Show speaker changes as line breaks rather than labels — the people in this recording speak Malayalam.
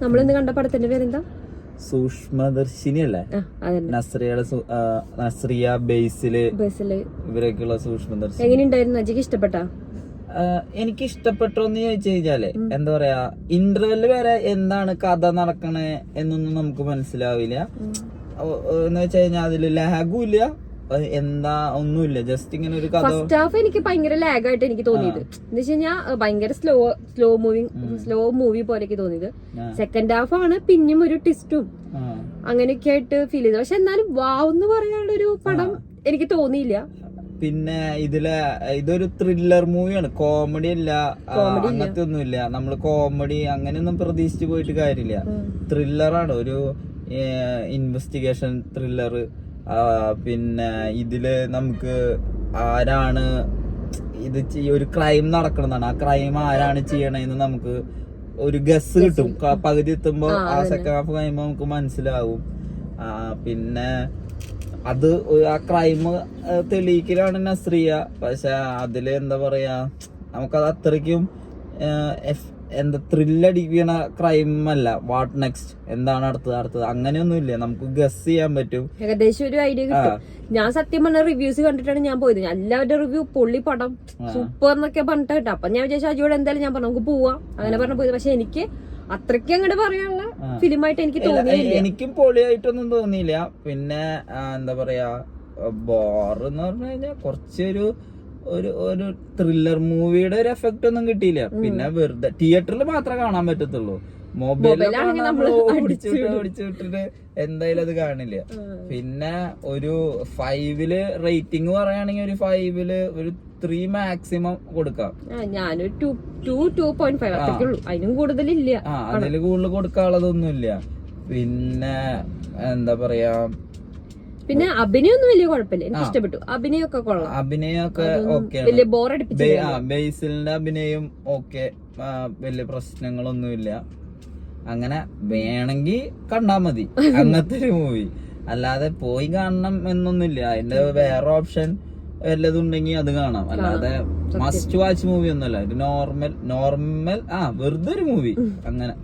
നമ്മളിന്ന് കണ്ട പടത്തിന്റെ പേരെന്താ?
സൂക്ഷ്മദർശിനി അല്ലേ? നസ്രിയ ബേസില് ഇവരൊക്കെയുള്ള സൂക്ഷ്മദർശിനി.
എങ്ങനെയുണ്ടായിരുന്നു? അജിക്ക് ഇഷ്ടപ്പെട്ടാ?
എനിക്ക് ഇഷ്ടപ്പെട്ടോന്ന് ചോദിച്ചു കഴിഞ്ഞാല് എന്താ പറയാ, ഇന്റർവെല് വരെ എന്താണ് കഥ നടക്കണേ എന്നൊന്നും നമുക്ക് മനസ്സിലാവില്ല. എന്ന് വെച്ച് കഴിഞ്ഞാൽ അതില് ലാഗും ഇല്ല, എന്താ ഒന്നുമില്ല, ജസ്റ്റ് ഇങ്ങനെ ഒരു കഥ.
ഫസ്റ്റ് ഹാഫ് എനിക്ക് ഭയങ്കര ലാഗ് ആയിട്ട് എനിക്ക് തോന്നിയത്. എന്ന് വെച്ച് കഴിഞ്ഞാൽ ഭയങ്കര സ്ലോ മൂവി പോലെയൊക്കെ തോന്നിയത്. സെക്കൻഡ് ഹാഫ് ആണ് പിന്നെയും ഒരു ട്വിസ്റ്റും അങ്ങനെയൊക്കെ ആയിട്ട് ഫീൽ ചെയ്തത്. പക്ഷെ എന്നാലും വാവ് എന്ന് പറയാനുള്ള ഒരു പടം എനിക്ക് തോന്നിയില്ല.
പിന്നെ ഇതൊരു ത്രില്ലർ മൂവിയാണ്, കോമഡി അല്ല, അങ്ങനത്തെ ഒന്നുമില്ല. നമ്മള് കോമഡി അങ്ങനെയൊന്നും പ്രതീക്ഷിച്ചു പോയിട്ട് കാര്യമില്ല. ത്രില്ലറാണ്, ഒരു ഇൻവെസ്റ്റിഗേഷൻ ത്രില്ലർ. പിന്നെ ഇതില് നമുക്ക് ആരാണ് ഇത് ഒരു ക്രൈം നടക്കണതാണ്, ആ ക്രൈം ആരാണ് ചെയ്യണേന്ന് നമുക്ക് ഒരു ഗസ് കിട്ടും. പകുതി എത്തുമ്പോ ആ സെക്കൻഡ് ഹാഫ് കഴിയുമ്പോ നമുക്ക് മനസ്സിലാവും. പിന്നെ അത് ആ ക്രൈം തെളിയിക്കലാണ് നസ്രിയ. പക്ഷെ അതില് എന്താ പറയാ, നമുക്കത് അത്രയ്ക്കും എന്താ ത്രില്ലടിക്കണ ക്രൈം അല്ല. വാട്ട് നെക്സ്റ്റ്, എന്താണ് അടുത്തത് അങ്ങനെയൊന്നും ഇല്ല, നമുക്ക് ഗസ് ചെയ്യാൻ പറ്റും,
ഏകദേശം ഒരു ഐഡിയ കിട്ടും. ഞാൻ സത്യം പറഞ്ഞ റിവ്യൂസ് കണ്ടിട്ടാണ് ഞാൻ പോയത്. എല്ലാവരുടെ റിവ്യൂ പൊള്ളി പടം സൂപ്പർ എന്നൊക്കെ പറഞ്ഞിട്ട് കേട്ടോ. അപ്പൊ ഞാൻ വിചാരിച്ചു അജിയോട് എന്തായാലും ഞാൻ പറഞ്ഞു നമുക്ക് പോവാം അങ്ങനെ പറഞ്ഞു പോയത്. പക്ഷെ എനിക്ക് അത്രയ്ക്ക് അങ്ങോട്ട് പറയാനുള്ള ഫിലിമായിട്ട് എനിക്ക് തോന്നിയില്ല.
എനിക്കും പൊളിയായിട്ടൊന്നും തോന്നിയില്ല. പിന്നെ എന്താ പറയാ, ബോറെന്ന് പറഞ്ഞു കഴിഞ്ഞാൽ കുറച്ചൊരു ഒരു ത്രില്ലർ മൂവിയുടെ ഒരു എഫക്റ്റ് ഒന്നും കിട്ടിയില്ല. പിന്നെ വെറുതെ തിയേറ്ററിൽ മാത്രമേ കാണാൻ പറ്റത്തുള്ളൂ. മൊബൈലിൽ ഓടിച്ചു വിട്ടിട്ട് എന്തായാലും അത് കാണില്ല. പിന്നെ ഒരു 5 റേറ്റിംഗ് പറയുകയാണെങ്കിൽ ഒരു 5 ഒരു 3 മാക്സിമം കൊടുക്കാം.
ഞാനൊരു 2.5 അതിനും കൂടുതലില്ല.
അതില് കൂടുതൽ കൊടുക്കാനുള്ളതൊന്നുമില്ല. പിന്നെ എന്താ പറയാ,
പിന്നെ അഭിനയൊന്നും വലിയ കുഴപ്പമില്ല, എനിക്ക് ഇഷ്ടപ്പെട്ടു. അഭിനയൊക്കെ കൊള്ളാം,
അഭിനയൊക്കെ ഓക്കെ.
വലിയ ബോറടിപ്പിച്ചില്ല.
ബേസിലിന്റെ അഭിനയം ഓക്കെ, വലിയ പ്രശ്നങ്ങളൊന്നുമില്ല. അങ്ങനെ വേണമെങ്കിൽ കണ്ടാ മതി അങ്ങനത്തെ ഒരു മൂവി. അല്ലാതെ പോയി കാണണം എന്നൊന്നുമില്ല. അതിന്റെ വേറെ ഓപ്ഷൻ വല്ലതും ഉണ്ടെങ്കിൽ അത് കാണാം. അല്ലാതെ മസ്റ്റ് വാച്ച് മൂവി ഒന്നുമല്ല ഇത്. നോർമൽ വെറുതെ ഒരു മൂവി അങ്ങനെ.